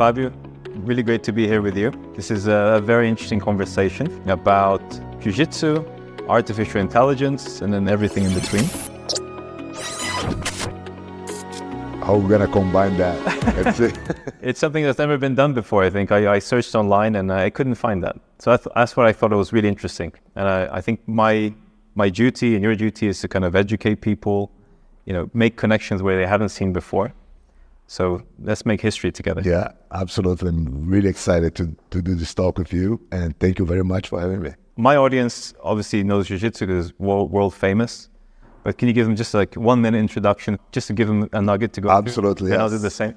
Fabio, really great to be here with you. This is a very interesting conversation about Jiu Jitsu, artificial intelligence, and then everything in between. How are we gonna combine that? It's something that's never been done before, I think. I searched online and I couldn't find that. So that's what I thought was really interesting. And I think my duty and your duty is to kind of educate people, make connections where they haven't seen before. So let's make history together. Yeah, absolutely. I'm really excited to do this talk with you, and thank you very much for having me. My audience obviously knows Jiu Jitsu because it's world famous, but can you give them just like 1 minute introduction, just to give them a nugget to go Absolutely, through? yes. I'll do the same.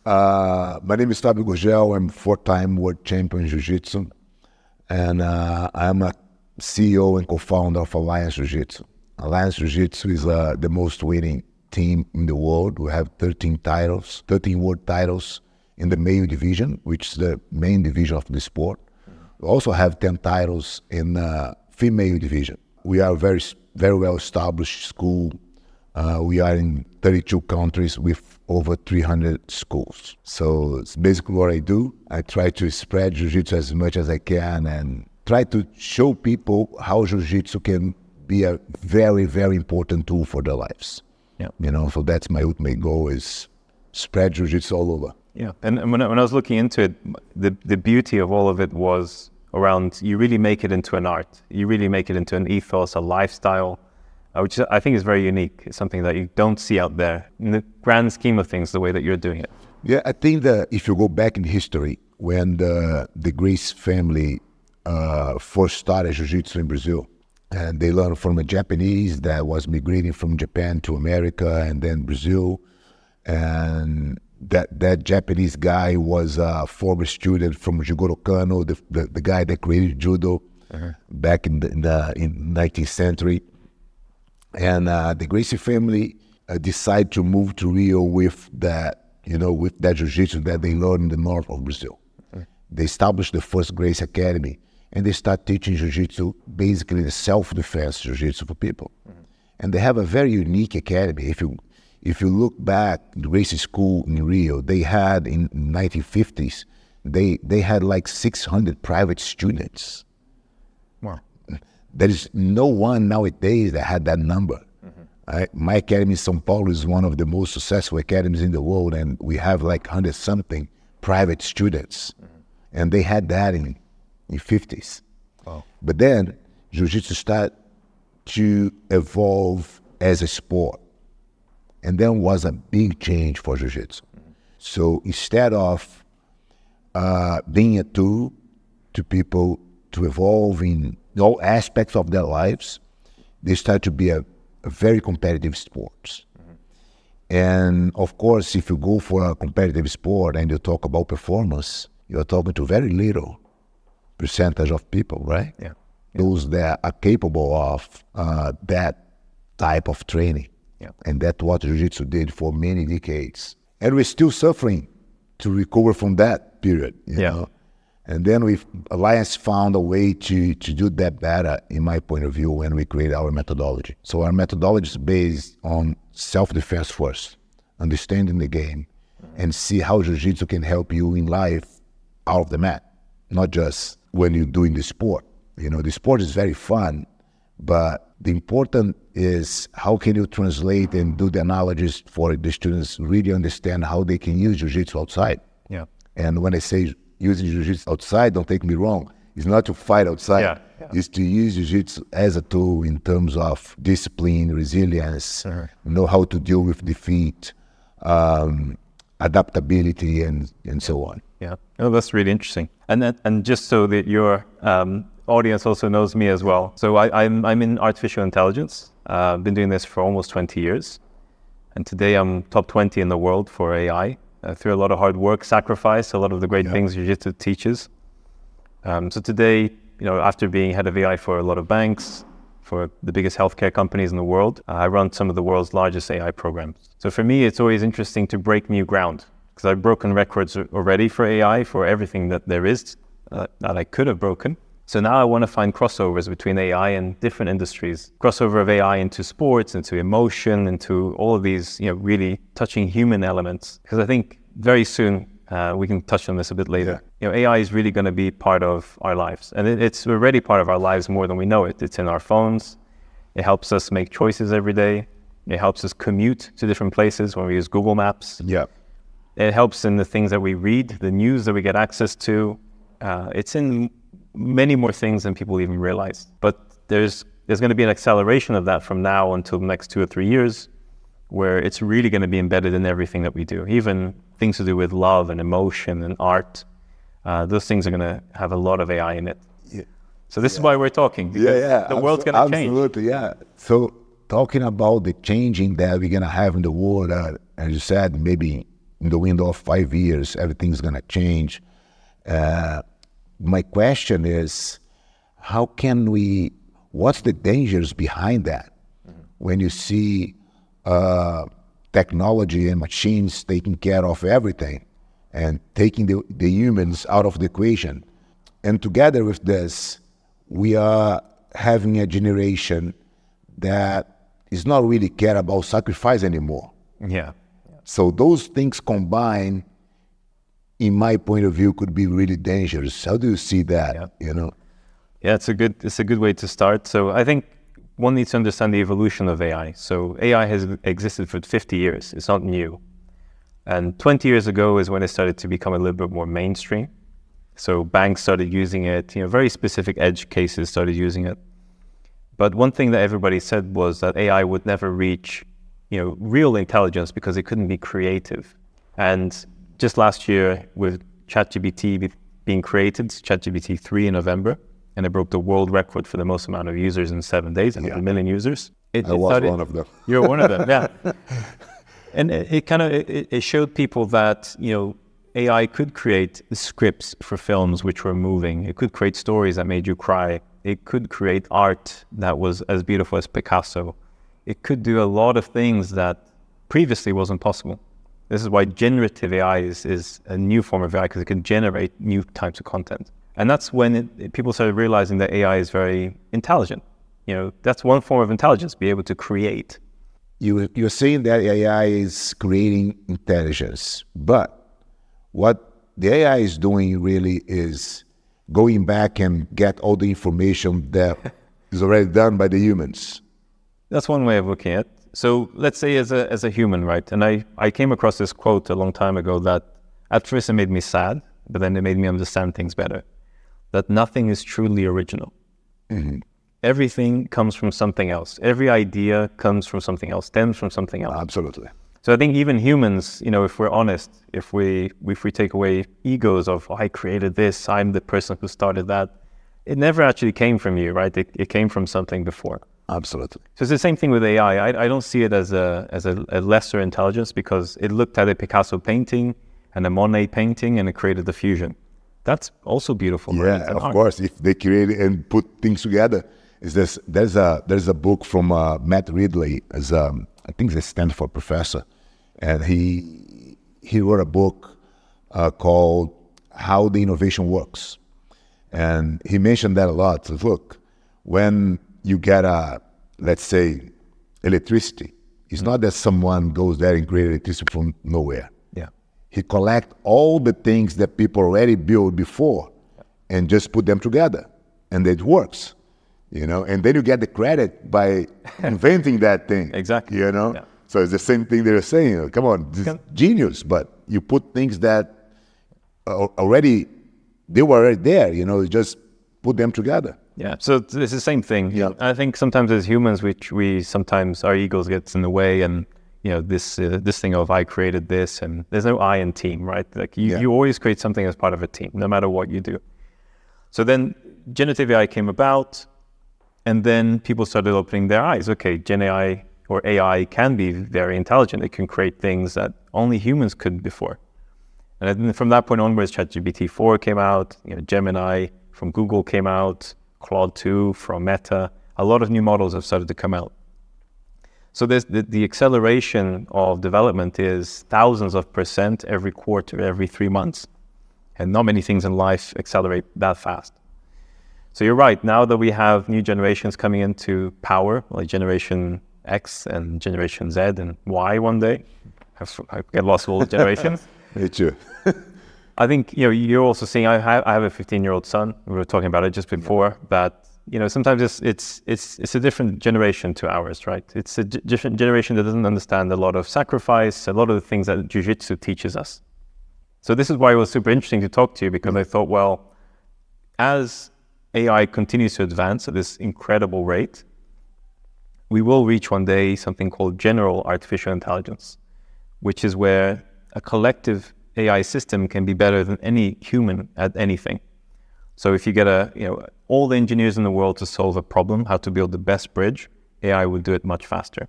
My name is Fabio Gurgel. I'm 4-time world champion in Jiu Jitsu, and I'm a CEO and co-founder of Alliance Jiu Jitsu. Alliance Jiu Jitsu is the most winning team in the world. We have 13 world titles in the male division, which is the main division of the sport. We also have 10 titles in female division. We are a very, very well established school. We are in 32 countries with over 300 schools. So it's basically what I do. I try to spread Jiu-Jitsu as much as I can and try to show people how Jiu-Jitsu can be a very, very important tool for their lives. Yeah. So that's my ultimate goal, is spread Jiu-Jitsu all over. Yeah, and when I was looking into it, the beauty of all of it was around you really make it into an art. You really make it into an ethos, a lifestyle, which I think is very unique. It's something that you don't see out there in the grand scheme of things, the way that you're doing it. Yeah, I think that if you go back in history, when the Gracie family first started Jiu-Jitsu in Brazil, and they learned from a Japanese that was migrating from Japan to America and then Brazil. And that Japanese guy was a former student from Jigoro Kano, the guy that created judo back in the 19th century. And the Gracie family decided to move to Rio with that jiu-jitsu that they learned in the north of Brazil. They established the first Gracie Academy. And they start teaching Jiu-Jitsu, basically the self-defense Jiu-Jitsu for people. And they have a very unique academy. If you look back, the Gracie School in Rio, they had in 1950s, they had like 600 private students. Wow. There is no one nowadays that had that number. Right? My academy in São Paulo is one of the most successful academies in the world, and we have like 100-something private students. And they had that in 50s. Wow. But then Jiu-Jitsu started to evolve as a sport. And then was a big change for Jiu-Jitsu. So instead of being a tool to people to evolve in all aspects of their lives, they start to be a very competitive sport. And of course, if you go for a competitive sport and you talk about performance, you're talking to very little percentage of people, right? Yeah. Those that are capable of that type of training. Yeah. And that's what Jiu-Jitsu did for many decades. And we're still suffering to recover from that period, you know? And then Alliance found a way to do that better, in my point of view, when we created our methodology. So our methodology is based on self-defense first, understanding the game, and see how Jiu-Jitsu can help you in life out of the mat, not just when you're doing the sport. The sport is very fun, but the important is how can you translate and do the analogies for the students really understand how they can use Jiu-Jitsu outside. Yeah. And when I say using Jiu-Jitsu outside, don't take me wrong, it's not to fight outside. Yeah. It's to use Jiu-Jitsu as a tool in terms of discipline, resilience, know how to deal with defeat, adaptability, and so on. Yeah, that's really interesting. And just so that your audience also knows me as well. So I'm in artificial intelligence. I've been doing this for almost 20 years. And today I'm top 20 in the world for AI. Through a lot of hard work, sacrifice, a lot of the great things Jiu-Jitsu teaches. So today, after being head of AI for a lot of banks, for the biggest healthcare companies in the world, I run some of the world's largest AI programs. So for me, it's always interesting to break new ground, because I've broken records already for AI, for everything that there is that I could have broken. So now I want to find crossovers between AI and different industries. Crossover of AI into sports, into emotion, into all of these, really touching human elements. Because I think very soon, We can touch on this a bit later. AI is really going to be part of our lives, and it's already part of our lives more than we know it. It's in our phones. It helps us make choices every day. It helps us commute to different places when we use Google Maps. Yeah. It helps in the things that we read, the news that we get access to. It's in many more things than people even realize. But there's going to be an acceleration of that from now until the next 2 or 3 years, where it's really going to be embedded in everything that we do, even things to do with love and emotion and art. Those things are going to have a lot of AI in it. Yeah. So this is why we're talking. The world's going to change. Absolutely, yeah. So talking about the changing that we're going to have in the world, as you said, maybe in the window of 5 years, everything's going to change. My question is, what's the dangers behind that? When you see technology and machines taking care of everything and taking the humans out of the equation. And together with this, we are having a generation that is not really care about sacrifice anymore. Yeah. So those things combined, in my point of view, could be really dangerous. How do you see that? Yeah, it's a good way to start. So I think one needs to understand the evolution of AI. So AI has existed for 50 years. It's not new. And 20 years ago is when it started to become a little bit more mainstream. So banks started using it, very specific edge cases started using it. But one thing that everybody said was that AI would never reach, real intelligence because it couldn't be creative. And just last year with ChatGPT being created, ChatGPT 3 in November, and it broke the world record for the most amount of users in 7 days, 100 million users. I was one of them. You're one of them, yeah. And it showed people that, AI could create scripts for films which were moving. It could create stories that made you cry. It could create art that was as beautiful as Picasso. It could do a lot of things that previously wasn't possible. This is why generative AI is a new form of AI, because it can generate new types of content. And that's when people started realizing that AI is very intelligent. That's one form of intelligence, be able to create. You're saying that AI is creating intelligence, but what the AI is doing really is going back and get all the information that is already done by the humans. That's one way of looking at it. So let's say as a human, right? And I came across this quote a long time ago that at first it made me sad, but then it made me understand things better. That nothing is truly original. Mm-hmm. Everything comes from something else. Every idea comes from something else, stems from something else. Absolutely. So I think even humans, if we're honest, if we take away egos of, I created this, I'm the person who started that, it never actually came from you, right? It came from something before. Absolutely. So it's the same thing with AI. I don't see it as a lesser intelligence because it looked at a Picasso painting and a Monet painting and it created the fusion. That's also beautiful. Yeah, right? of course. If they create and put things together, there's a book from Matt Ridley, I think he's a Stanford professor, and he wrote a book called How the Innovation Works, and he mentioned that a lot. So look, when you get let's say electricity, it's not that someone goes there and creates electricity from nowhere. Yeah. He collects all the things that people already built before and just put them together, and it works. And then you get the credit by inventing that thing. Exactly. Yeah. So it's the same thing they're saying. Come on, this is genius, but you put things that they were already there, you just put them together. Yeah, so it's the same thing. Yeah. I think sometimes as humans, we sometimes our egos gets in the way, and this thing of I created this, and there's no I in team, right? Like you always create something as part of a team, no matter what you do. So then generative AI came about, and then people started opening their eyes. Okay, Gen AI or AI can be very intelligent. It can create things that only humans could before. And then from that point onwards, ChatGPT 4 came out, Gemini from Google came out, Claude 2 from Meta. A lot of new models have started to come out. So there's the acceleration of development is thousands of % every quarter, every 3 months. And not many things in life accelerate that fast. So you're right, now that we have new generations coming into power, like Generation X and Generation Z and Y one day, I get lost of all the generations. Me too. I think, you're also seeing, I have a 15-year-old son. We were talking about it just before, that, sometimes it's a different generation to ours, right? It's a different generation that doesn't understand a lot of sacrifice, a lot of the things that Jiu Jitsu teaches us. So this is why it was super interesting to talk to you, because I thought, well, as AI continues to advance at this incredible rate, we will reach one day something called general artificial intelligence, which is where a collective AI system can be better than any human at anything. So if you get all the engineers in the world to solve a problem, how to build the best bridge, AI will do it much faster.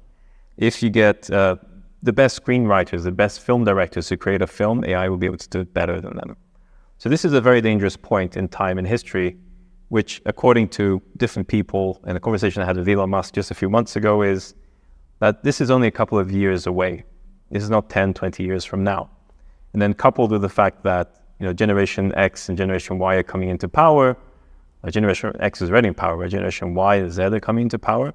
If you get the best screenwriters, the best film directors to create a film, AI will be able to do it better than them. So this is a very dangerous point in time and history, which, according to different people, and a conversation I had with Elon Musk just a few months ago, is that this is only a couple of years away. This is not 10, 20 years from now. And then coupled with the fact that, Generation X and Generation Y are coming into power, Generation X is already in power, but Generation Y and Z are coming into power,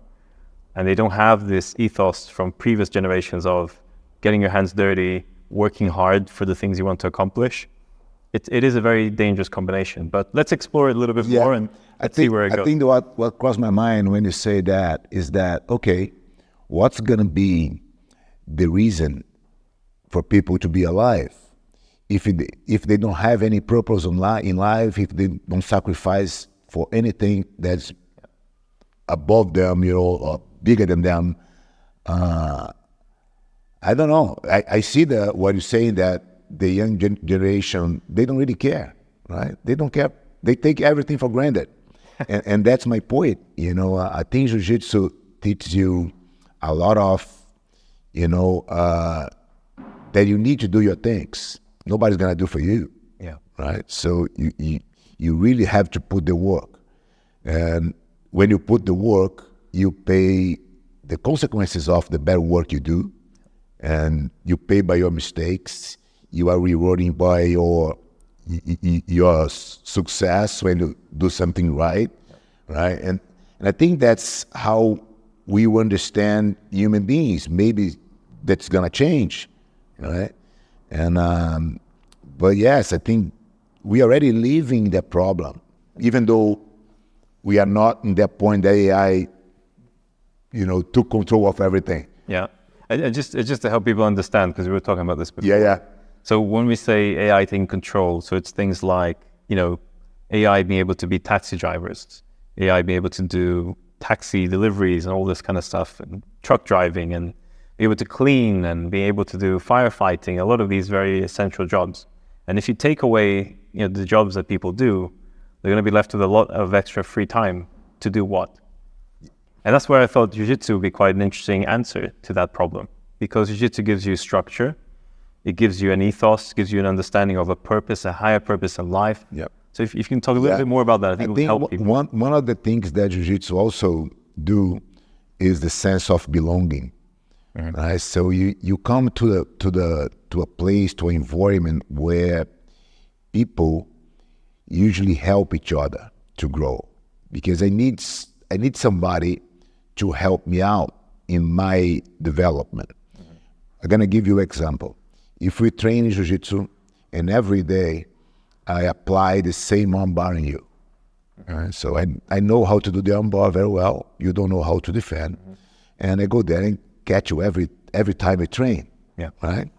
and they don't have this ethos from previous generations of getting your hands dirty, working hard for the things you want to accomplish. It is a very dangerous combination, but let's explore it a little bit more and see where it goes. I think what crossed my mind when you say that is that, okay, what's going to be the reason for people to be alive if they don't have any purpose in life, if they don't sacrifice for anything that's above them, or bigger than them? I don't know. I see what you're saying, that the young generation, they don't really care, right? They don't care. They take everything for granted. and that's my point. I think Jiu Jitsu teaches you a lot of, that you need to do your things. Nobody's going to do for you. Yeah. Right? So you really have to put the work. And when you put the work, you pay the consequences of the bad work you do, and you pay by your mistakes. You are rewarding by your success when you do something right, right? And I think that's how we understand human beings. Maybe that's gonna change, right? And but yes, I think we are already living that problem, even though we are not in that point that AI, took control of everything. Yeah, and just to help people understand, because we were talking about this before. Yeah. So when we say AI taking control, so it's things like, AI being able to be taxi drivers, AI being able to do taxi deliveries and all this kind of stuff, and truck driving, and be able to clean, and be able to do firefighting, a lot of these very essential jobs. And if you take away, the jobs that people do, they're going to be left with a lot of extra free time to do what? And that's where I thought Jiu Jitsu would be quite an interesting answer to that problem, because Jiu Jitsu gives you structure. It gives you an ethos, gives you an understanding of a purpose, a higher purpose in life. Yep. So if you can talk a little bit more about that, I think it will help people. One of the things that Jiu Jitsu also do is the sense of belonging. Mm-hmm. Right? So you come to a place, to an environment where people usually help each other to grow, because I need somebody to help me out in my development. Mm-hmm. I'm gonna give you an example. If we train in Jiu Jitsu and every day I apply the same armbar on you, right? So I know how to do the armbar very well. You don't know how to defend, and I go there and catch you every time I train. Yeah. Right.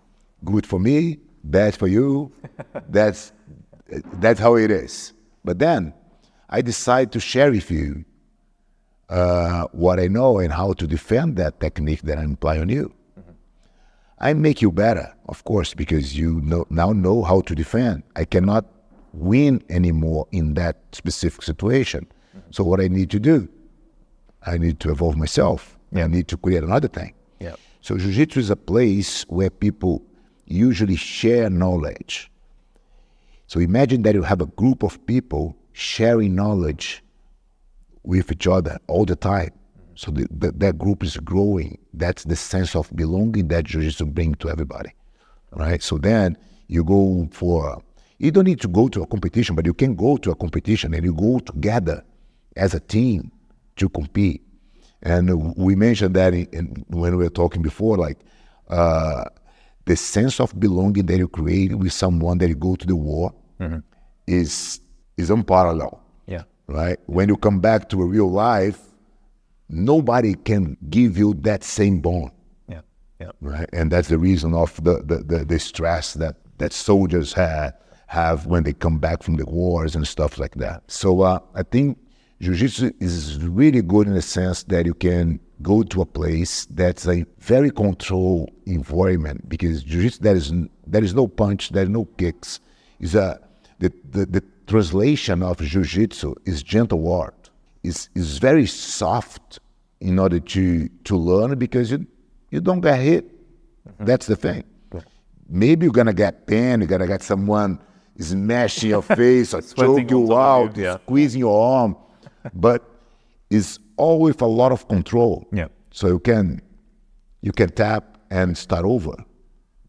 Good for me, bad for you. That's how it is. But then I decide to share with you what I know and how to defend that technique that I apply on you. I make you better, of course, because you now know how to defend. I cannot win anymore in that specific situation. Mm-hmm. So what I need to do, I need to evolve myself. Yeah. I need to create another thing. Yeah. So Jiu-Jitsu is a place where people usually share knowledge. So imagine that you have a group of people sharing knowledge with each other all the time. So that group is growing. That's the sense of belonging that Jiu-Jitsu brings to everybody, right? So then you don't need to go to a competition, but you can go to a competition and you go together as a team to compete. And we mentioned that when we were talking before, like the sense of belonging that you create with someone that you go to the war is unparalleled. Yeah. Right? When you come back to a real life, nobody can give you that same bond. Yeah. Yeah. Right? And that's the reason of the stress that soldiers have when they come back from the wars and stuff like that. So I think Jiu-Jitsu is really good in the sense that you can go to a place that's a very controlled environment, because Jiu-Jitsu, there is no punch, there is no kicks. The translation of Jiu-Jitsu is gentle art. It's very soft in order to learn, because you don't get hit. That's the thing. Maybe you're gonna get pain, you're gonna get someone smashing your face or choke you out, squeezing your arm, but it's all with a lot of control. Yeah. So you can tap and start over.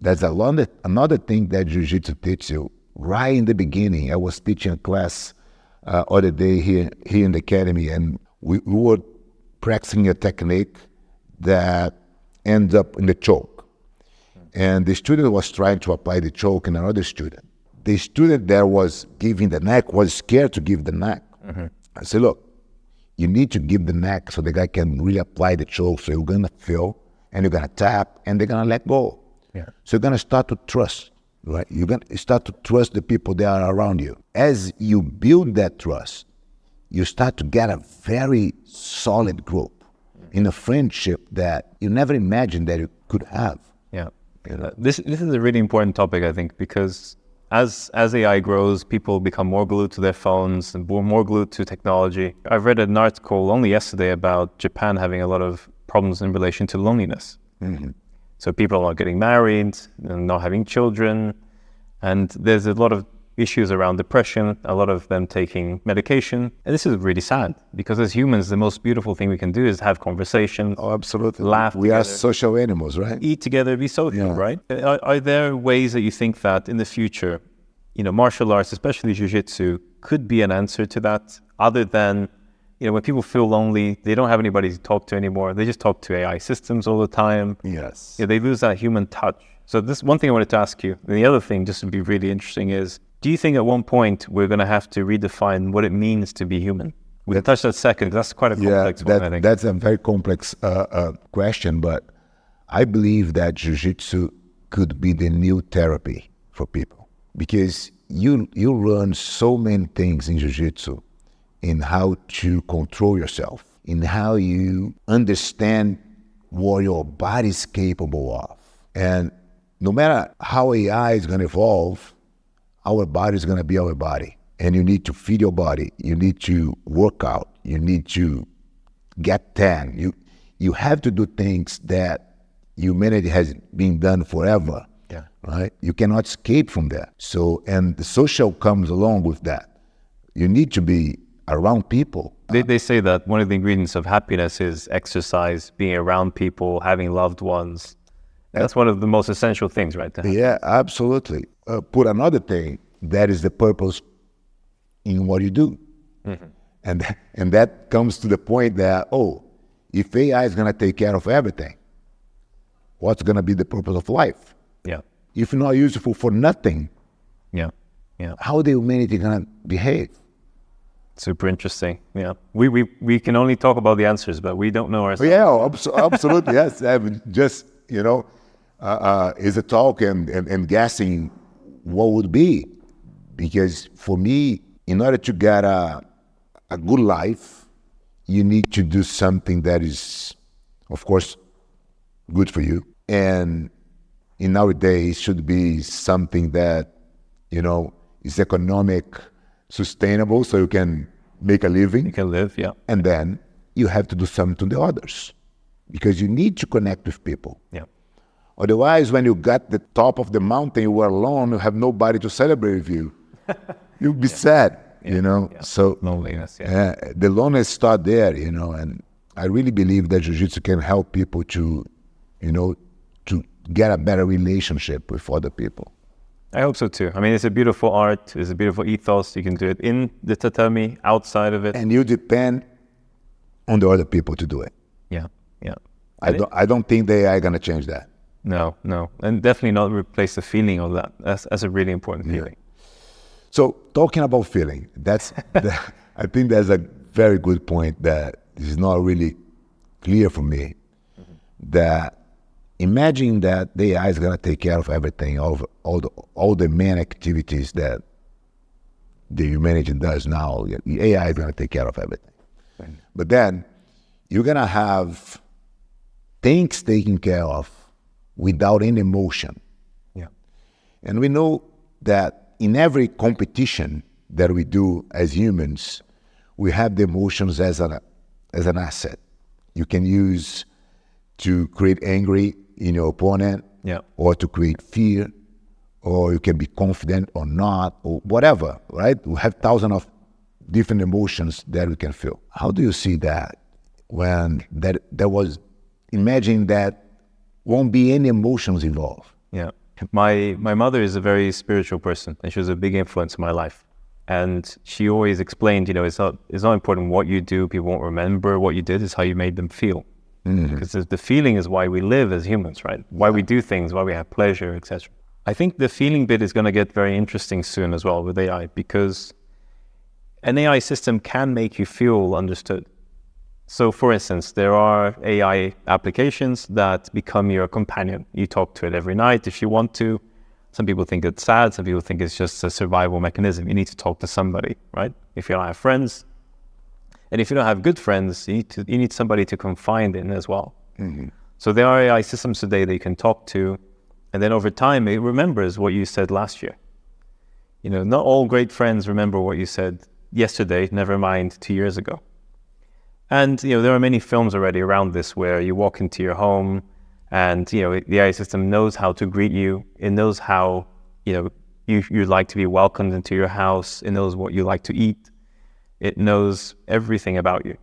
That's another thing that Jiu-Jitsu teaches you right in the beginning. I was teaching a class other day here in the academy, and we were practicing a technique that ends up in the choke. And the student was trying to apply the choke in another student. The student that was giving the neck was scared to give the neck. I said, look, you need to give the neck so the guy can really apply the choke. So you're going to feel, and you're going to tap, and they're going to let go. Yeah. So you're going to start to trust, right? You're going to start to trust the people that are around you. As you build that trust, you start to get a very solid group in a friendship that you never imagined that you could have. Yeah. This is a really important topic, I think, because as AI grows, people become more glued to their phones and more glued to technology. I've read an article only yesterday about Japan having a lot of problems in relation to loneliness. So people are not getting married and not having children. And there's a lot of issues around depression, a lot of them taking medication. And this is really sad, because as humans, the most beautiful thing we can do is have conversations. Oh, absolutely. Laugh We together, are social animals, right? eat together, be social, right? Are there ways that you think that in the future, martial arts, especially Jiu-Jitsu, could be an answer to that, other than, when people feel lonely, they don't have anybody to talk to anymore. They just talk to AI systems all the time. Yes. They lose that human touch. So this one thing I wanted to ask you, and the other thing, just to be really interesting, is, do you think at one point we're going to have to redefine what it means to be human? We can touch that second. That's quite a complex one, I think. That's a very complex question, but I believe that Jiu-Jitsu could be the new therapy for people, because you learn so many things in Jiu-Jitsu, in how to control yourself, in how you understand what your body is capable of. And no matter how AI is going to evolve, our body is going to be our body. And you need to feed your body. You need to work out. You need to get tan. You have to do things that humanity has been done forever. Yeah. Right? You cannot escape from that. So, and the social comes along with that. You need to be around people. They say that one of the ingredients of happiness is exercise, being around people, having loved ones. That's one of the most essential things, right? Yeah, absolutely. Put another thing, that is the purpose in what you do. And that comes to the point that, if AI is going to take care of everything, what's going to be the purpose of life? Yeah. If not useful for nothing, how the humanity going to behave? Super interesting. Yeah. We can only talk about the answers, but we don't know ourselves. Yeah, absolutely. Yes. Just, is a talk and guessing what would be. Because for me, in order to get a good life, you need to do something that is, of course, good for you. And in nowadays, should be something that, is economic, sustainable, so you can make a living. You can live, yeah. And then you have to do something to the others, because you need to connect with people. Yeah. Otherwise, when you got the top of the mountain, you were alone, you have nobody to celebrate with you. You'll be sad, Yeah. So Loneliness, the loneliness start there, and I really believe that Jiu-Jitsu can help people to get a better relationship with other people. I hope so too. I mean, it's a beautiful art, it's a beautiful ethos. You can do it in the tatami, outside of it. And you depend on the other people to do it. Yeah. I don't think they are going to change that. No. And definitely not replace the feeling of that. That's a really important feeling. So talking about feeling, I think that's a very good point that is not really clear for me. That imagine that the AI is going to take care of everything, all the main activities that the humanity does now. The AI is going to take care of everything. Right. But then you're going to have things taken care of without any emotion. Yeah. And we know that in every competition that we do as humans, we have the emotions as an asset. You can use to create anger in your opponent, or to create fear, or you can be confident or not, or whatever, right? We have thousands of different emotions that we can feel. How do you see that when there was, imagine that won't be any emotions involved? Yeah. My mother is a very spiritual person, and she was a big influence in my life. And she always explained, it's not important what you do. People won't remember what you did. It's how you made them feel. Because the feeling is why we live as humans, right? Why we do things, why we have pleasure, etc. I think the feeling bit is going to get very interesting soon as well with AI, because an AI system can make you feel understood. So for instance, there are AI applications that become your companion. You talk to it every night if you want to. Some people think it's sad. Some people think it's just a survival mechanism. You need to talk to somebody, right? If you don't have friends. And if you don't have good friends, you need somebody to confide in as well. So there are AI systems today that you can talk to, and then over time, it remembers what you said last year. Not all great friends remember what you said yesterday, never mind 2 years ago. And, there are many films already around this where you walk into your home and, the AI system knows how to greet you. It knows how, you like to be welcomed into your house. It knows what you like to eat. It knows everything about you.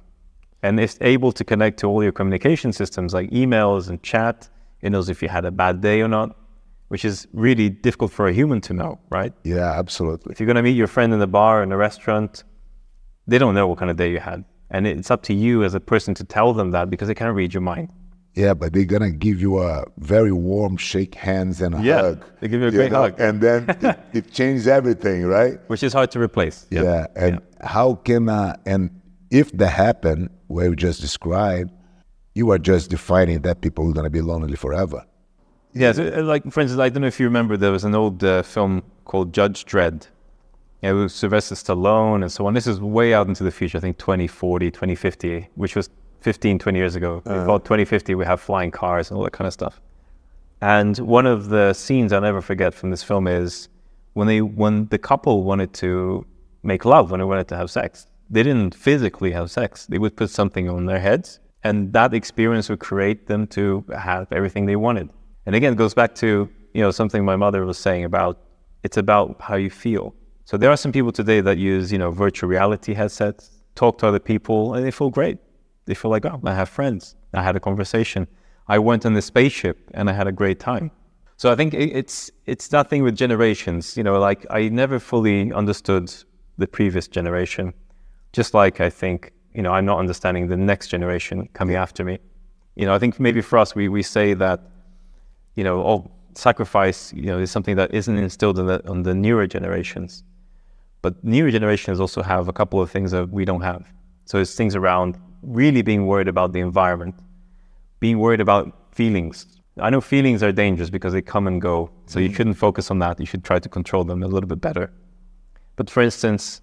And it's able to connect to all your communication systems like emails and chat. It knows if you had a bad day or not, which is really difficult for a human to know, right? Yeah, absolutely. If you're going to meet your friend in the bar, in a restaurant, they don't know what kind of day you had. And it's up to you as a person to tell them that, because they can't read your mind. Yeah, but they're going to give you a very warm shake hands and a hug. They give you a great hug. And then it changes everything, right? Which is hard to replace. Yeah, and how can, and if that happened, where you just described, you are just defining that people are going to be lonely forever. Yeah, so, like, for instance, I don't know if you remember, there was an old film called Judge Dredd. It was Sylvester Stallone and so on. This is way out into the future, I think 2040, 2050, which was 15, 20 years ago. We thought 2050 we have flying cars and all that kind of stuff. And one of the scenes I'll never forget from this film is when the couple wanted to make love, when they wanted to have sex, they didn't physically have sex. They would put something on their heads, and that experience would create them to have everything they wanted. And again, it goes back to, something my mother was saying about, it's about how you feel. So there are some people today that use, virtual reality headsets, talk to other people, and they feel great. They feel like, oh, I have friends. I had a conversation. I went on the spaceship and I had a great time. So I think it's that thing with generations, like I never fully understood the previous generation, just like I think, I'm not understanding the next generation coming after me. I think maybe for us, we say that, sacrifice, is something that isn't instilled on the newer generations. But newer generations also have a couple of things that we don't have. So it's things around really being worried about the environment, being worried about feelings. I know feelings are dangerous because they come and go. So you shouldn't focus on that. You should try to control them a little bit better. But for instance,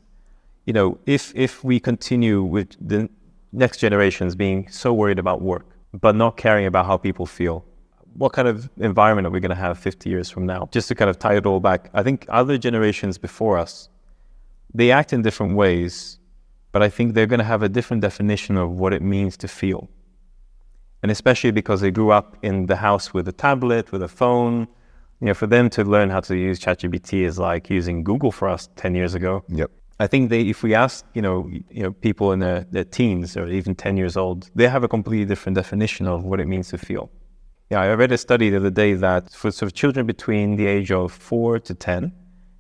if we continue with the next generations being so worried about work, but not caring about how people feel, what kind of environment are we going to have 50 years from now? Just to kind of tie it all back, I think other generations before us, they act in different ways, but I think they're going to have a different definition of what it means to feel. And especially because they grew up in the house with a tablet, with a phone, for them to learn how to use ChatGPT is like using Google for us 10 years ago. Yep. I think if we ask, people in their teens or even 10 years old, they have a completely different definition of what it means to feel. Yeah, I read a study the other day that for sort of children between the age of 4 to 10,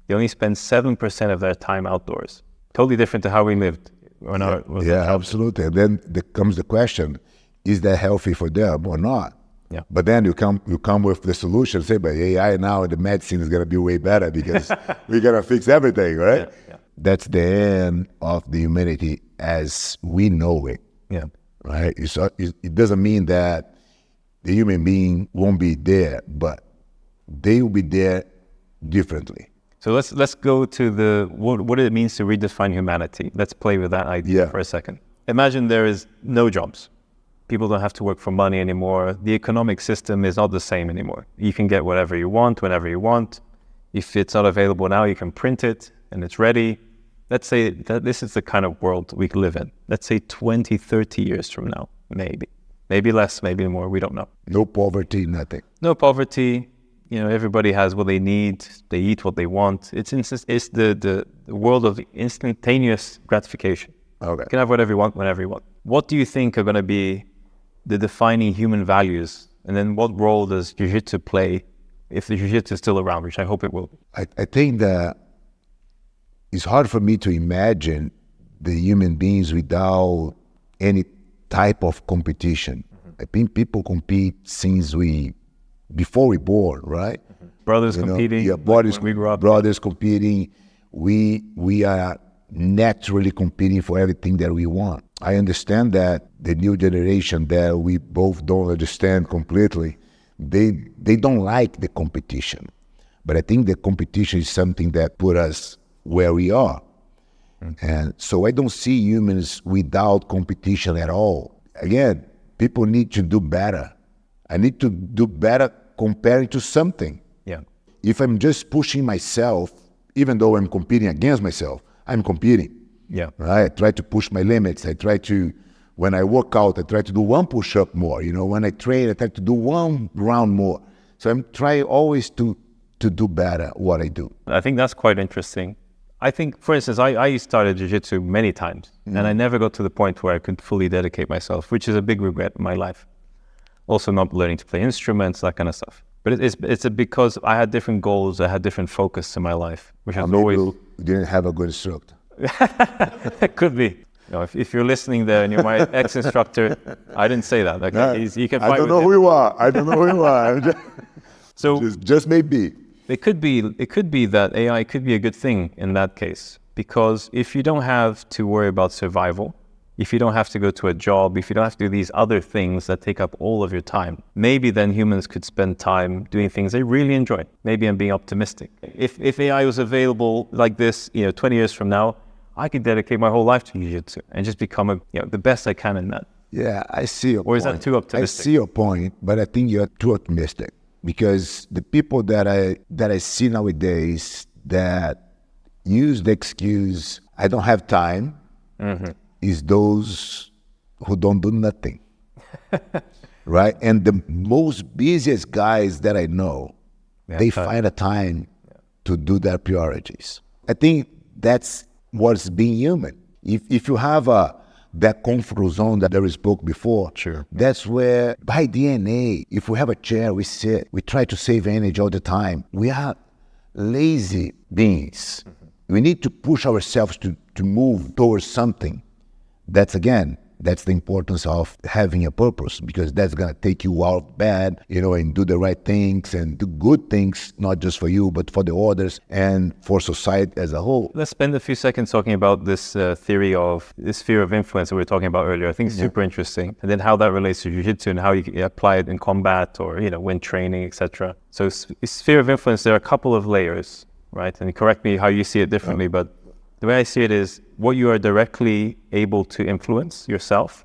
they only spend 7% of their time outdoors. Totally different to how we lived. Absolutely. And then comes the question, is that healthy for them or not? Yeah. But then you come with the solution, say, but AI now, the medicine is going to be way better because we're going to fix everything, right? Yeah. That's the end of the humanity as we know it. Yeah. Right? It doesn't mean that the human being won't be there, but they will be there differently. So let's go to what it means to redefine humanity. Let's play with that idea for a second. Imagine there is no jobs. People don't have to work for money anymore. The economic system is not the same anymore. You can get whatever you want, whenever you want. If it's not available now, you can print it and it's ready. Let's say that this is the kind of world we live in. Let's say 20, 30 years from now, maybe. Maybe less, maybe more, we don't know. No poverty, nothing. No poverty. Everybody has what they need. They eat what they want. It's the world of instantaneous gratification. Okay. You can have whatever you want, whenever you want. What do you think are going to be the defining human values? And then what role does Jiu Jitsu play if the Jiu Jitsu is still around, which I hope it will be? I think that it's hard for me to imagine the human beings without any type of competition. I think people compete since before we born, right? Brothers competing. Yeah, we grew up. Brothers competing. We are naturally competing for everything that we want. I understand that the new generation that we both don't understand completely, they don't like the competition. But I think the competition is something that put us where we are. And so I don't see humans without competition at all. Again, people need to do better. I need to do better comparing to something. Yeah. If I'm just pushing myself, even though I'm competing against myself, I'm competing. Yeah. Right? I try to push my limits. When I work out, I try to do one push-up more. When I train, I try to do one round more. So I'm trying always to do better what I do. I think that's quite interesting. I think, for instance, I started Jiu-Jitsu many times, and I never got to the point where I could fully dedicate myself, which is a big regret in my life. Also not learning to play instruments, that kind of stuff. But it's because I had different goals, I had different focus in my life, which has always... You didn't have a good instructor. It could be. If you're listening there and you're my ex-instructor, I didn't say that. Okay? No, you can fight I don't know who you are. I don't know who you are. So just maybe. It could be that AI could be a good thing in that case, because if you don't have to worry about survival, if you don't have to go to a job, if you don't have to do these other things that take up all of your time, maybe then humans could spend time doing things they really enjoy. Maybe I'm being optimistic. If AI was available like this, 20 years from now, I could dedicate my whole life to Jiu-Jitsu and just become the best I can in that. Yeah, I see your point. Or is that too optimistic? I see your point, but I think you're too optimistic. Because the people that I see nowadays that use the excuse, I don't have time, is those who don't do nothing, right? And the most busiest guys that I know, they find a time to do their priorities. I think that's what's being human. If you have that comfort zone that we spoke before, sure, that's where by DNA, if we have a chair, we sit, we try to save energy all the time. We are lazy beings. We need to push ourselves to move towards something. That's the importance of having a purpose, because that's going to take you out of bed, and do the right things and do good things, not just for you, but for the others and for society as a whole. Let's spend a few seconds talking about this theory of this sphere of influence that we were talking about earlier. I think it's super interesting. And then how that relates to Jiu-Jitsu and how you can apply it in combat or, when training, etc. So sphere of influence, there are a couple of layers, right? And correct me how you see it differently, but the way I see it is what you are directly able to influence yourself.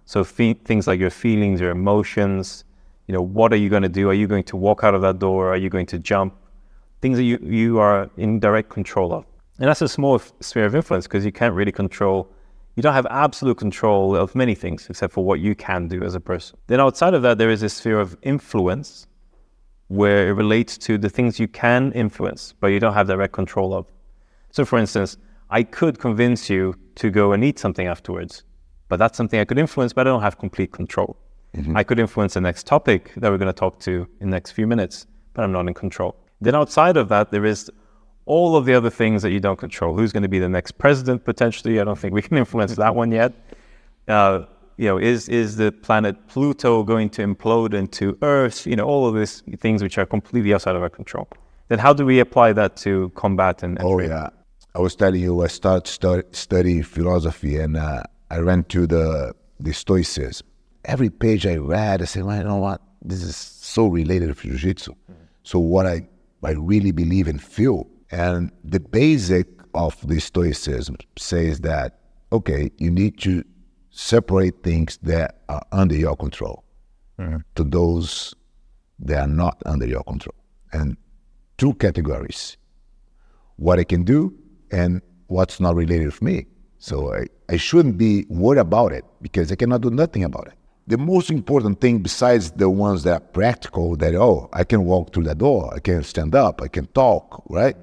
So things like your feelings, your emotions, what are you going to do? Are you going to walk out of that door? Are you going to jump? Things that you are in direct control of. And that's a small sphere of influence because you can't really you don't have absolute control of many things except for what you can do as a person. Then outside of that, there is a sphere of influence where it relates to the things you can influence, but you don't have direct control of. So for instance, I could convince you to go and eat something afterwards, but that's something I could influence, but I don't have complete control. I could influence the next topic that we're going to talk to in the next few minutes, but I'm not in control. Then outside of that, there is all of the other things that you don't control. Who's going to be the next president, potentially? I don't think we can influence that one yet. is the planet Pluto going to implode into Earth? All of these things which are completely outside of our control. Then how do we apply that to combat and training? Yeah. I was telling you, I started study philosophy, and I ran to the Stoicism. Every page I read, I said, well, you know what? This is so related to Jiu-Jitsu. So what I really believe and feel, and the basic of the Stoicism says that, okay, you need to separate things that are under your control to those that are not under your control. And two categories, what I can do and what's not related with me. So I shouldn't be worried about it because I cannot do nothing about it. The most important thing besides the ones that are practical, that, I can walk through the door, I can stand up, I can talk, right?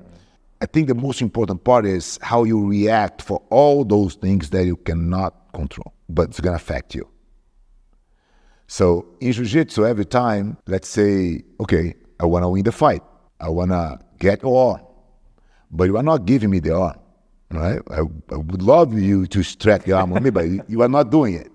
I think the most important part is how you react for all those things that you cannot control, but it's going to affect you. So in Jiu-Jitsu, every time, let's say, okay, I want to win the fight. I want to get your arm, but you are not giving me the arm, right? I would love you to stretch the arm on me, but you are not doing it,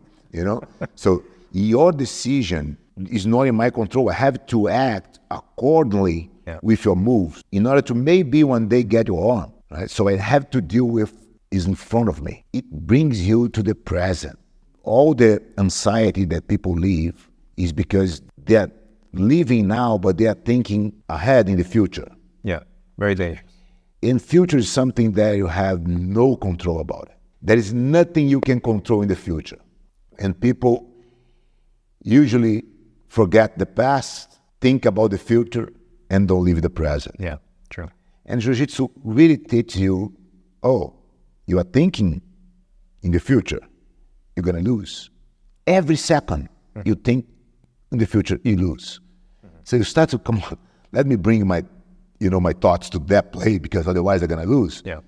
So your decision is not in my control. I have to act accordingly with your moves in order to maybe one day get your arm, right? So I have to deal with is in front of me. It brings you to the present. All the anxiety that people live is because they are living now, but they are thinking ahead in the future. Yeah, very dangerous. In future is something that you have no control about. There is nothing you can control in the future. And people usually forget the past, think about the future, and don't live the present. Yeah, true. And Jiu-Jitsu really teaches you, you are thinking in the future, you're going to lose. Every second you think in the future, you lose. So you start to come on, let me bring my thoughts to that play because otherwise they're going to lose. Yeah.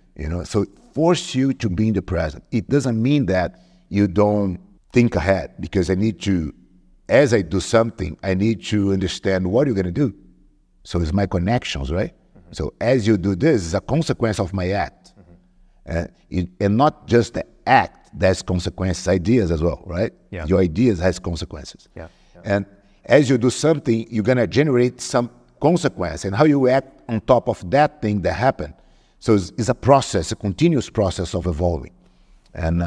So it forces you to be in the present. It doesn't mean that you don't think ahead because as I do something, I need to understand what you're going to do. So it's my connections, right? So as you do this, it's a consequence of my act. And not just the act, there's consequences, ideas as well, right? Yeah. Your ideas has consequences. Yeah. And as you do something, you're going to generate some consequence and how you act on top of that thing that happened. So it's a process, a continuous process of evolving. And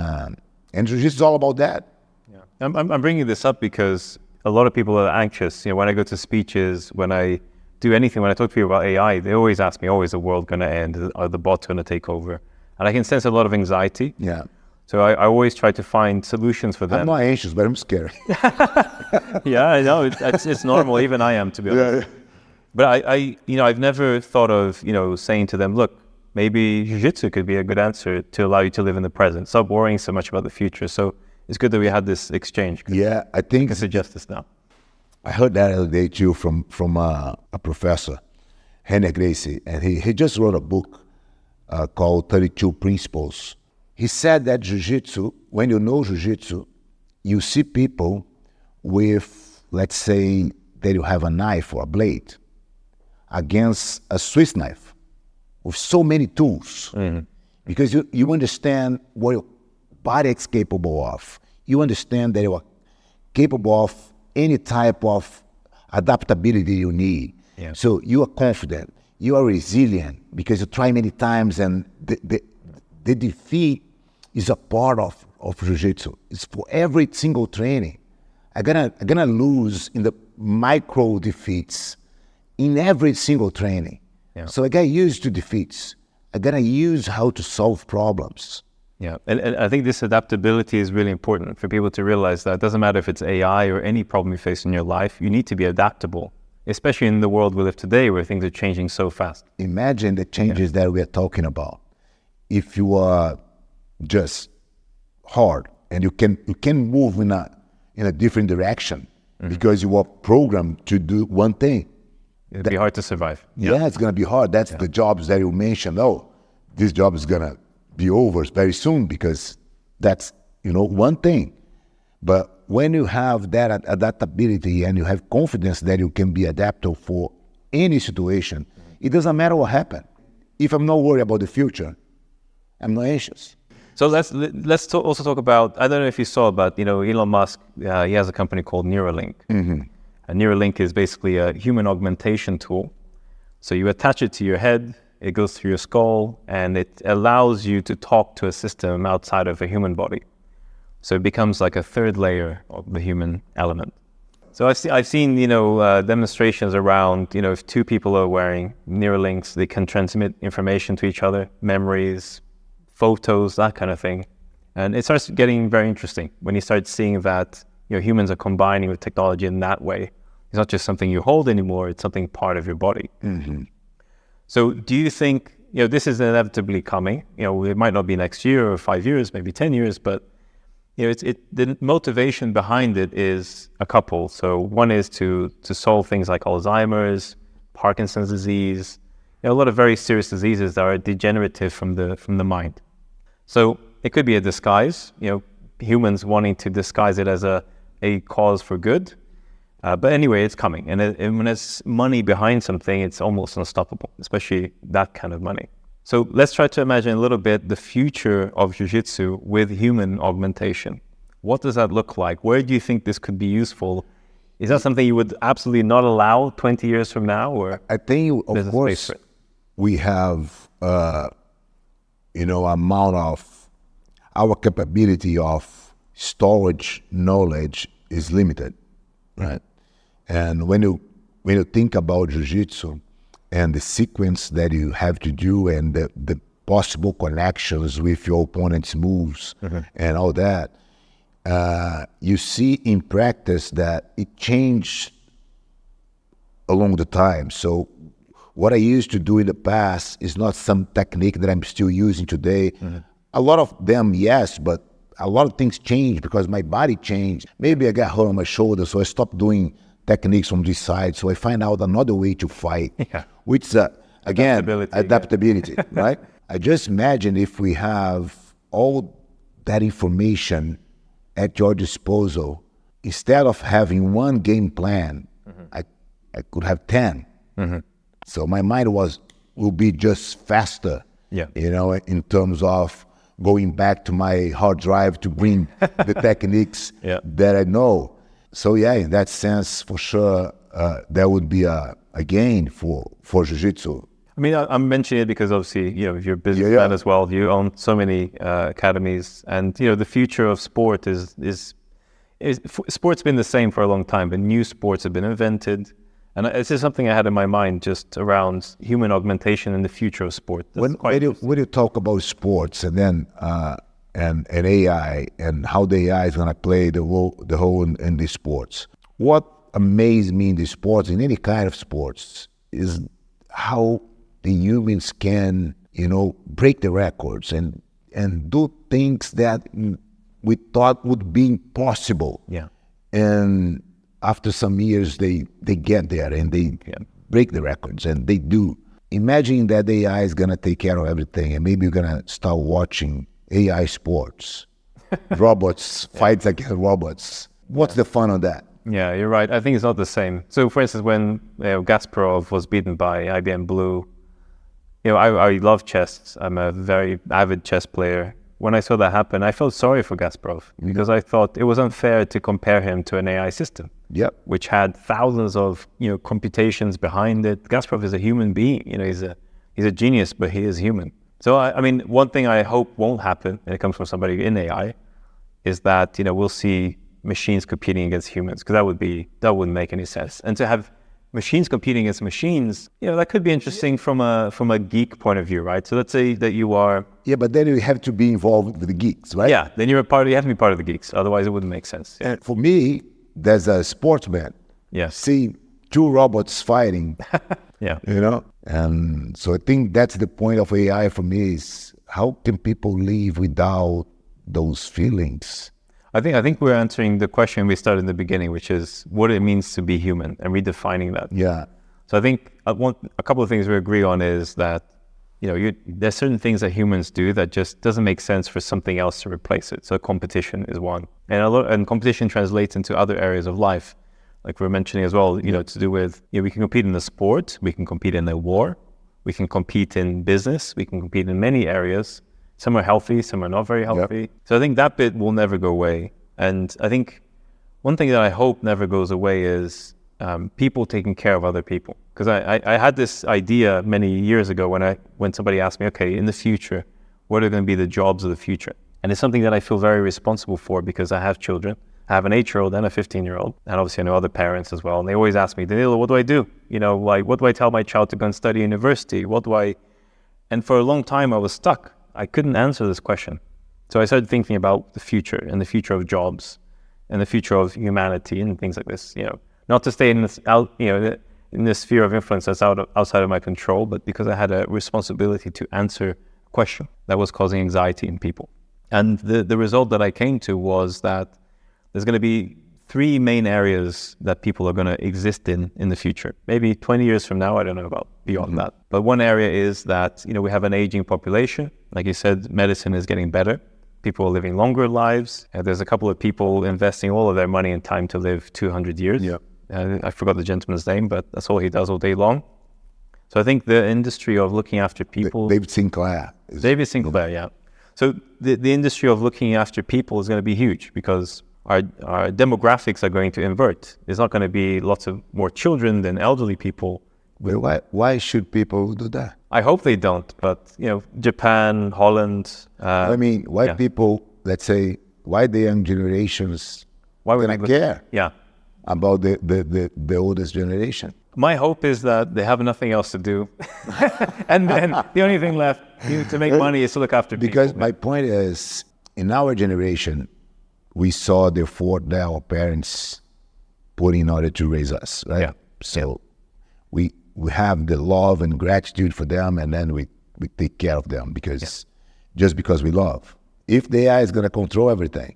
Jiu-Jitsu is all about that. Yeah. I'm bringing this up because a lot of people are anxious. When I go to speeches, when I do anything, when I talk to people about AI, they always ask me, is the world going to end? Are the bots going to take over? And I can sense a lot of anxiety. Yeah. So I always try to find solutions for them. I'm not anxious, but I'm scared. Yeah, I know. It's normal. Even I am, to be honest. Yeah. But I've never thought of, saying to them, look, maybe Jiu-Jitsu could be a good answer to allow you to live in the present. Stop worrying so much about the future. So it's good that we had this exchange. Yeah, I think I can suggest this now. I heard that the other day too from a professor, Henry Gracie, and he just wrote a book called 32 Principles. He said that Jiu-Jitsu, when you know Jiu-Jitsu, you see people with, let's say, that you have a knife or a blade against a Swiss knife with so many tools. Because you understand what your body is capable of. You understand that you are capable of any type of adaptability you need. Yeah. So you are confident, you are resilient because you try many times, and the defeat is a part of Jiu-Jitsu. It's for every single training. I'm gonna lose in the micro defeats in every single training. Yeah. So I got used to defeats. I gotta use how to solve problems. Yeah, and I think this adaptability is really important for people to realize that it doesn't matter if it's AI or any problem you face in your life, you need to be adaptable, especially in the world we live today where things are changing so fast. Imagine the changes that we are talking about. If you are just hard and you can move in a different direction because you are programmed to do one thing. It'd be hard to survive. Yeah, it's going to be hard. That's the jobs that you mentioned. This job is going to be over very soon because that's, one thing. But when you have that adaptability and you have confidence that you can be adaptable for any situation, it doesn't matter what happens. If I'm not worried about the future, I'm not anxious. So also talk about, I don't know if you saw, but Elon Musk, he has a company called Neuralink. And Neuralink is basically a human augmentation tool. So you attach it to your head, it goes through your skull, and it allows you to talk to a system outside of a human body. So it becomes like a third layer of the human element. So I've seen demonstrations around, if two people are wearing Neuralinks, they can transmit information to each other, memories, photos, that kind of thing. And it starts getting very interesting when you start seeing that humans are combining with technology in that way. It's not just something you hold anymore, it's something part of your body. So do you think this is inevitably coming? It might not be next year or 5 years, maybe 10 years, but the motivation behind it is a couple. So one is to solve things like Alzheimer's, Parkinson's disease, a lot of very serious diseases that are degenerative from the mind. So it could be a disguise, humans wanting to disguise it as a cause for good. But anyway, it's coming. And when there's money behind something, it's almost unstoppable, especially that kind of money. So let's try to imagine a little bit the future of Jiu-Jitsu with human augmentation. What does that look like? Where do you think this could be useful? Is that something you would absolutely not allow 20 years from now? Or I think, of course, we have, amount of our capability of storage knowledge is limited, right? And when you think about Jiu-Jitsu and the sequence that you have to do and the possible connections with your opponent's moves and all that, you see in practice that it changed along the time. So what I used to do in the past is not some technique that I'm still using today. A lot of them, yes, but a lot of things changed because my body changed. Maybe I got hurt on my shoulder, so I stopped doing techniques from this side. So I find out another way to fight, which again, adaptability, right? I just imagine if we have all that information at your disposal, instead of having one game plan, I could have 10. So my mind will be just faster, in terms of going back to my hard drive to bring the techniques that I know. So in that sense, for sure, that would be a gain for Jiu-Jitsu. I mean, I'm mentioning it because obviously, you're a businessman as well. You own so many academies, and the future of sport is sport's been the same for a long time, but new sports have been invented. And this is something I had in my mind just around human augmentation and the future of sport. When you talk about sports and then and AI and how the AI is going to play the role in these sports, what amazed me in the sports, in any kind of sports, is how the humans can, break the records and do things that we thought would be impossible. And after some years, they get there and they break the records, and they do. Imagine that AI is going to take care of everything, and maybe you're going to start watching AI sports, robots, fights against robots. What's the fun of that? Yeah, you're right. I think it's not the same. So, for instance, when Kasparov was beaten by IBM Blue, I love chess. I'm a very avid chess player. When I saw that happen, I felt sorry for Kasparov because I thought it was unfair to compare him to an AI system, which had thousands of computations behind it. Kasparov is a human being. He's a genius, but he is human. So I mean, one thing I hope won't happen, and it comes from somebody in AI, is that we'll see machines competing against humans, because that wouldn't make any sense. And to have machines competing against machines, that could be interesting from a geek point of view, right? So let's say that you are... Yeah, but then you have to be involved with the geeks, right? Yeah, then you have to be part of the geeks. Otherwise, it wouldn't make sense. And for me, there's a sportsman. See two robots fighting, And so I think that's the point of AI for me, is how can people live without those feelings? I think we're answering the question we started in the beginning, which is what it means to be human and redefining that. So I think a couple of things we agree on is that there's certain things that humans do that just doesn't make sense for something else to replace it. So competition is one, and competition translates into other areas of life, like we're mentioning as well. To do with we can compete in the sport, we can compete in the war, we can compete in business, we can compete in many areas, Some are healthy, some are not very healthy. Yep. So I think that bit will never go away. And I think one thing that I hope never goes away is people taking care of other people. Because I had this idea many years ago when somebody asked me, okay, in the future, what are going to be the jobs of the future? And it's something that I feel very responsible for because I have children. I have an 8-year-old and a 15-year-old. And obviously I know other parents as well. And they always ask me, Danilo, what do I do? You know, like, what do I tell my child to go and study university? And for a long time I was stuck. I couldn't answer this question. So I started thinking about the future and the future of jobs and the future of humanity and things like this, you know, not to stay in this in this sphere of influence that's outside of my control, but because I had a responsibility to answer a question that was causing anxiety in people. And the result that I came to was that there's going to be 3 main areas that people are going to exist in the future. Maybe 20 years from now, I don't know about beyond that. But one area is that, you know, we have an aging population. Like you said, medicine is getting better. People are living longer lives. There's a couple of people investing all of their money and time to live 200 years. Yeah. I forgot the gentleman's name, but that's all he does all day long. So I think the industry of looking after people... David Sinclair. David Sinclair, yeah. So the industry of looking after people is going to be huge because our demographics are going to invert. There's not going to be lots of more children than elderly people. Why should people do that? I hope they don't, but, you know, Japan, Holland... why people, let's say, why the young generations gonna care about the oldest generation? My hope is that they have nothing else to do. And then the only thing left to make money is to look after people. Because my point is, in our generation, we saw the effort that our parents put in order to raise us, right? Yeah. So we have the love and gratitude for them, and then we take care of them just because we love. If the AI is going to control everything,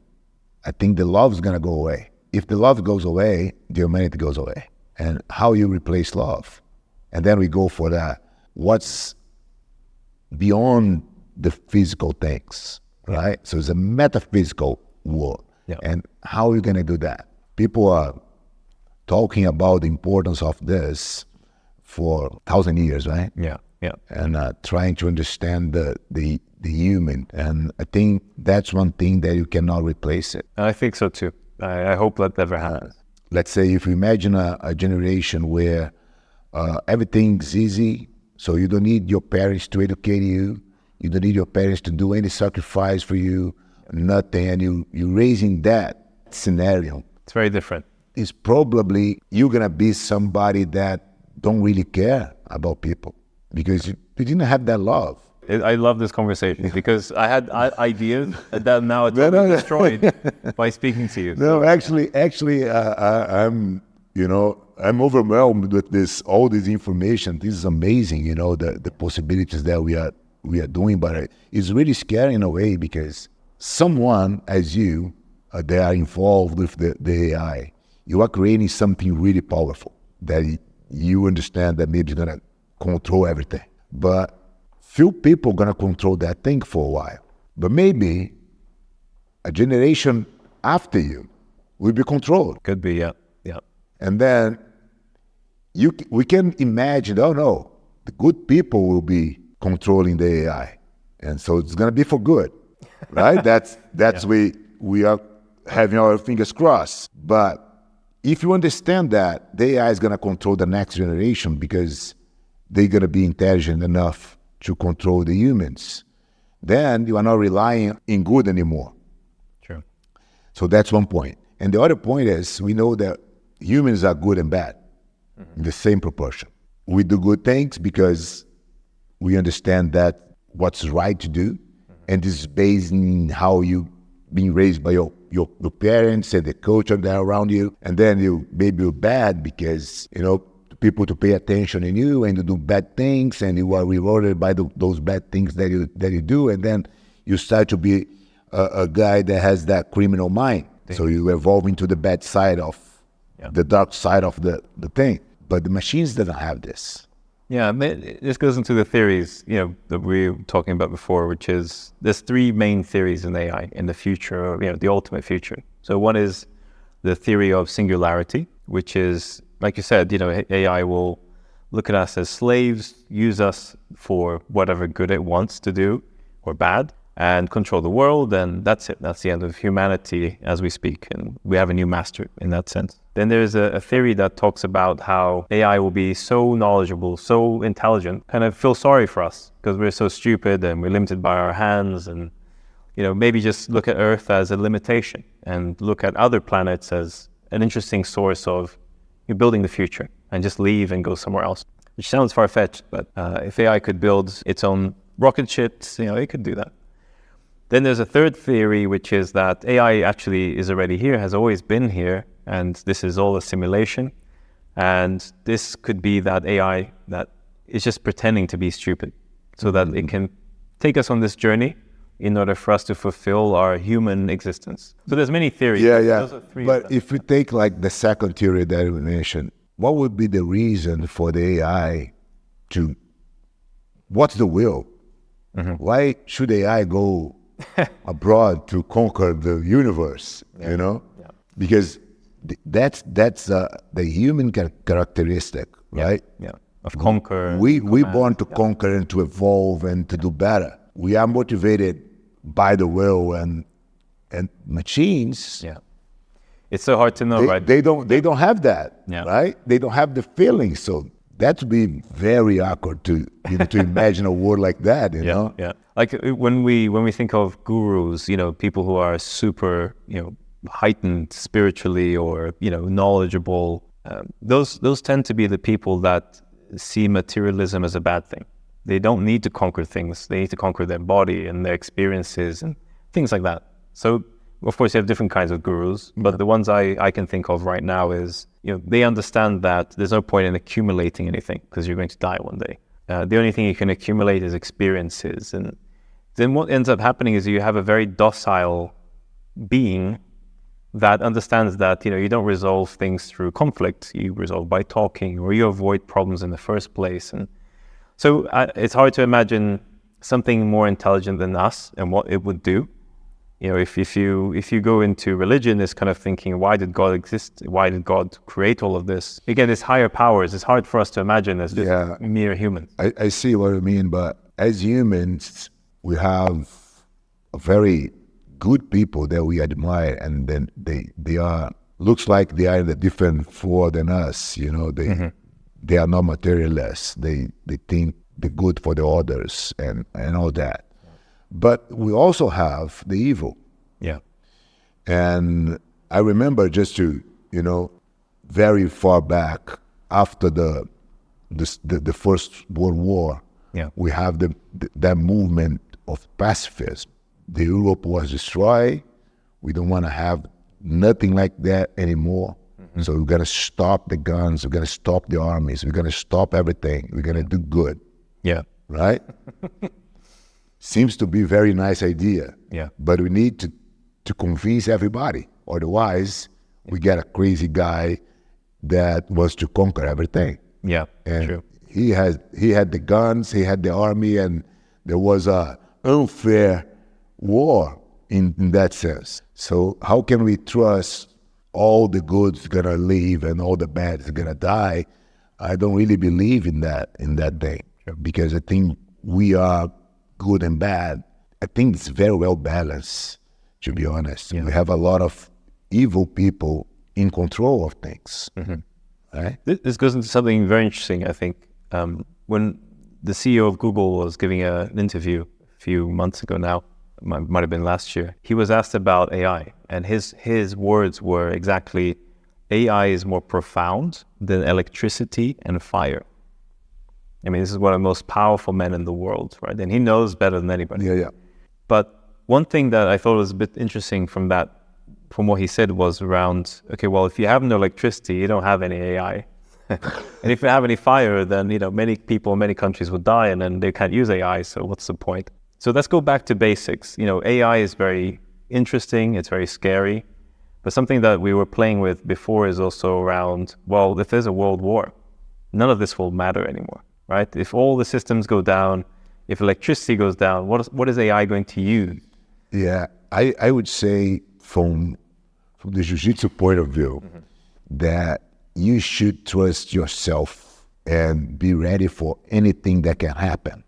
I think the love is going to go away. If the love goes away, the humanity goes away. And how you replace love? And then we go for that. What's beyond the physical things, right? So it's a metaphysical world. Yeah. And how are you going to do that? People are talking about the importance of this for 1,000 years, right? Yeah, yeah. And trying to understand the human. And I think that's one thing that you cannot replace it. I think so too. I hope that never happens. Let's say if you imagine a generation where everything's easy, so you don't need your parents to educate you, you don't need your parents to do any sacrifice for you, nothing, and you're raising that scenario. It's very different. It's probably you're going to be somebody that don't really care about people because you didn't have that love. I love this conversation because I had ideas that now are totally destroyed by speaking to you. No, actually, I'm overwhelmed with all this information. This is amazing, the possibilities that we are doing, but it's really scary in a way because someone as you, they are involved with the AI. You are creating something really powerful that you understand that maybe it's going to control everything. But few people going to control that thing for a while. But maybe a generation after you will be controlled. Could be, yeah. And then we can imagine, oh no, the good people will be controlling the AI. And so it's going to be for good, right? That's we are having our fingers crossed. But if you understand that the AI is going to control the next generation because they're going to be intelligent enough to control the humans, then you are not relying in good anymore. True. So that's one point. And the other point is we know that humans are good and bad in the same proportion. We do good things because we understand that what's right to do, and this is based in how you being raised by your parents and the culture that are around you, and then you're bad because people to pay attention in you and to do bad things, and you are rewarded by those bad things that you do, and then you start to be a guy that has that criminal mind. So you evolve into the bad side of the dark side of the thing. But the machines doesn't have this. Yeah, this goes into the theories, that we were talking about before, which is there's 3 main theories in AI in the future, the ultimate future. So one is the theory of singularity, which is, like you said, AI will look at us as slaves, use us for whatever good it wants to do or bad. and control the world, and that's it. That's the end of humanity as we speak, and we have a new master in that sense. Then there's a theory that talks about how AI will be so knowledgeable, so intelligent, kind of feel sorry for us because we're so stupid and we're limited by our hands, and maybe just look at Earth as a limitation and look at other planets as an interesting source of building the future, and just leave and go somewhere else, which sounds far-fetched, but if AI could build its own rocket ships, it could do that. Then there's a third theory, which is that AI actually is already here, has always been here, and this is all a simulation. And this could be that AI that is just pretending to be stupid so that it can take us on this journey in order for us to fulfill our human existence. So there's many theories. Yeah. Those are three But if we take like the second theory that you mentioned, what would be the reason for the AI to, what's the will? Why should AI go abroad to conquer the universe, Because that's the human characteristic, right? Yeah. Of conquer. We born to conquer and to evolve and to do better. We are motivated by the will, and machines. Yeah. It's so hard to know, right? They don't have that, Yeah. right? They don't have the feeling. So that would be very awkward to to imagine a world like that, you know? Yeah. Like when we think of gurus, people who are super, heightened spiritually or, knowledgeable, those tend to be the people that see materialism as a bad thing. They don't need to conquer things. They need to conquer their body and their experiences and things like that. So, of course, you have different kinds of gurus, but the ones I can think of right now is, they understand that there's no point in accumulating anything because you're going to die one day. The only thing you can accumulate is experiences. And then what ends up happening is you have a very docile being that understands that, you don't resolve things through conflict. You resolve by talking, or you avoid problems in the first place. And so it's hard to imagine something more intelligent than us and what it would do. If you go into religion, it's kind of thinking, why did God exist? Why did God create all of this? Again, it's higher powers. It's hard for us to imagine as just mere humans. I see what you mean, but as humans, we have a very good people that we admire, and then they are, looks like they are in a different floor than us. They are not materialists. They think the good for the others and all that. But we also have the evil. Yeah. And I remember just to, very far back after the First World War, we have that movement of pacifism. The Europe was destroyed. We don't want to have nothing like that anymore. So we're going to stop the guns. We're going to stop the armies. We're going to stop everything. We're going to do good. Yeah. Right? Seems to be a very nice idea. Yeah. But we need to convince everybody. Otherwise, we get a crazy guy that wants to conquer everything. Yeah, and true. He had the guns, he had the army, and there was a unfair war in that sense. So how can we trust all the good's gonna live and all the bad's gonna die? I don't really believe in that thing. Sure. Because I think we are good and bad. I think it's very well balanced, to be honest. Yeah. We have a lot of evil people in control of things. Right? This goes into something very interesting, I think. When the CEO of Google was giving an interview a few months ago now, might have been last year, he was asked about AI, and his words were exactly, AI is more profound than electricity and fire. I mean, this is one of the most powerful men in the world, right? And he knows better than anybody. Yeah. But one thing that I thought was a bit interesting from what he said was around, okay, well, if you have no electricity, you don't have any AI. And if you have any fire, then, many people in many countries would die, and then they can't use AI, so what's the point? So let's go back to basics. AI is very interesting, it's very scary, but something that we were playing with before is also around, well, if there's a world war, none of this will matter anymore, right? If all the systems go down, if electricity goes down, what is AI going to use? Yeah, I would say from the Jiu Jitsu point of view, that you should trust yourself and be ready for anything that can happen.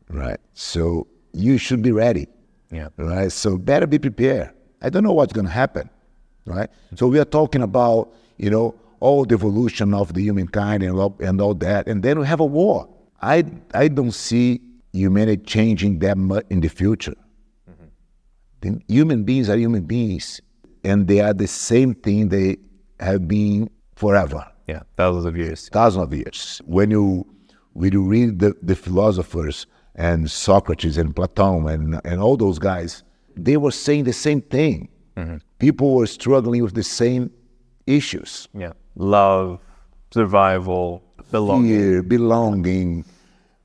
Right. So you should be ready. Yeah. Right? So better be prepared. I don't know what's going to happen, right? So we are talking about, all the evolution of the humankind and all that, and then we have a war. I don't see humanity changing that much in the future. The human beings are human beings, and they are the same thing they have been forever. Yeah, thousands of years. Thousands of years. When you read the philosophers and Socrates and Plato and all those guys, they were saying the same thing. People were struggling with the same issues. Yeah, love, survival, belonging. Fear, belonging,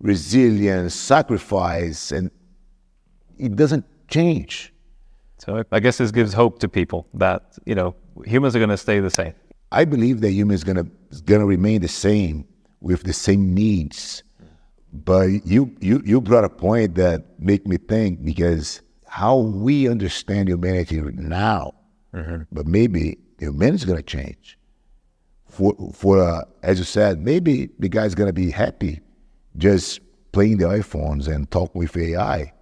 resilience, sacrifice, and it doesn't change. So I guess this gives hope to people that, humans are going to stay the same. I believe that humans gonna remain the same with the same needs. But you brought a point that make me think, because how we understand humanity now, but maybe humanity is gonna change. For as you said, maybe the guy's gonna be happy just playing the iPhones and talking with AI,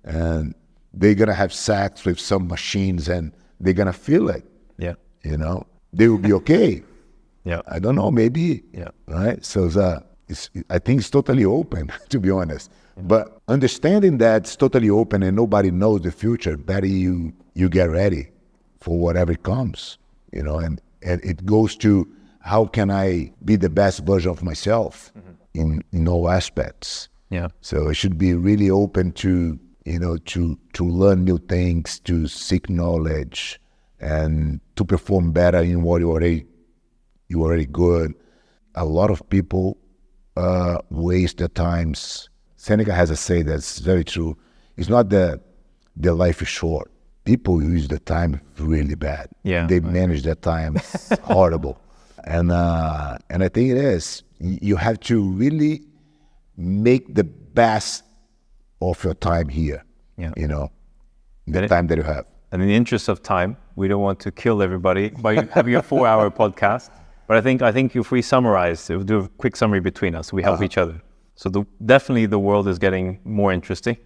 and they're gonna have sex with some machines, and they're gonna feel it. Yeah. They will be okay. Yeah. I don't know, maybe. Yeah. Right? So I think it's totally open, to be honest. But understanding that it's totally open and nobody knows the future, better you get ready for whatever comes, and it goes to how can I be the best version of myself in all aspects. Yeah. So I should be really open to, to learn new things, to seek knowledge, and to perform better in what you're already good. A lot of people waste their times. Seneca has a say that's very true. It's not that their life is short. People use the time really bad. Yeah, they manage their time horrible, and I think it is. You have to really make the best of your time here. Yeah. The time that you have. And in the interest of time, we don't want to kill everybody by having a 4-hour podcast. But I think if we summarize, we'll do a quick summary between us. We help each other. So definitely the world is getting more interesting.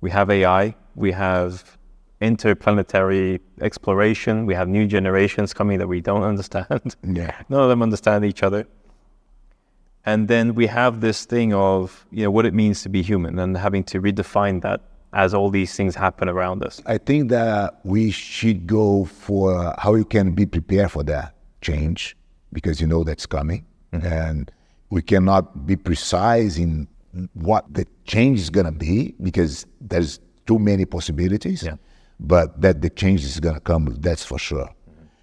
We have AI. We have interplanetary exploration. We have new generations coming that we don't understand. Yeah. None of them understand each other. And then we have this thing of, what it means to be human and having to redefine that as all these things happen around us. I think that we should go for how you can be prepared for that change, because that's coming. And we cannot be precise in what the change is going to be, because there's too many possibilities. Yeah. But that the change is going to come, that's for sure.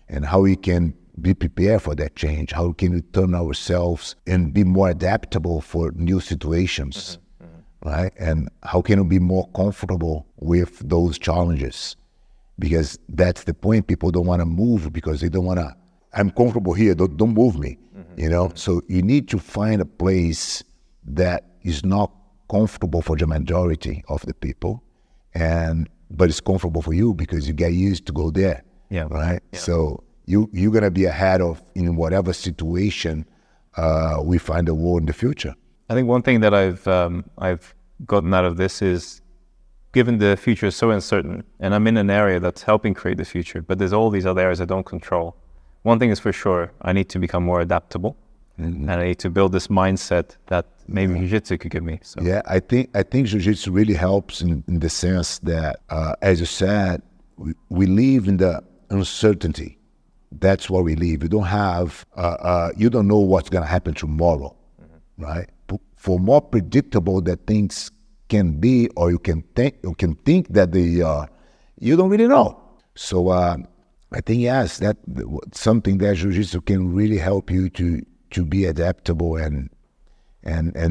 And how we can be prepared for that change, how can we turn ourselves and be more adaptable for new situations. Right? And how can we be more comfortable with those challenges? Because that's the point. People don't want to move because they don't want to, I'm comfortable here, don't move me, So you need to find a place that is not comfortable for the majority of the people, but it's comfortable for you because you get used to go there, right? Yeah. So you're going to be ahead of, in whatever situation we find the world in the future. I think one thing that I've gotten out of this is, given the future is so uncertain, and I'm in an area that's helping create the future, but there's all these other areas I don't control. One thing is for sure, I need to become more adaptable, and I need to build this mindset that maybe Jiu Jitsu could give me. So. Yeah, I think Jiu Jitsu really helps in the sense that, as you said, we live in the uncertainty. That's what we live. You don't have, you don't know what's going to happen tomorrow, right? For more predictable that things can be, or you can think that they are, you don't really know. So I think, yes, that's something that Jiu-Jitsu can really help you to be adaptable and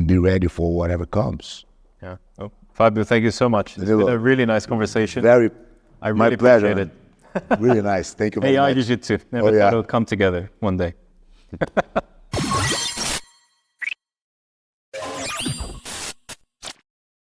be ready for whatever comes. Yeah. Oh, Fabio, thank you so much. It's been a really nice conversation. I really my pleasure. Appreciate it. Really nice. Thank you very AI much. Jiu-Jitsu. Never thought it would come together one day.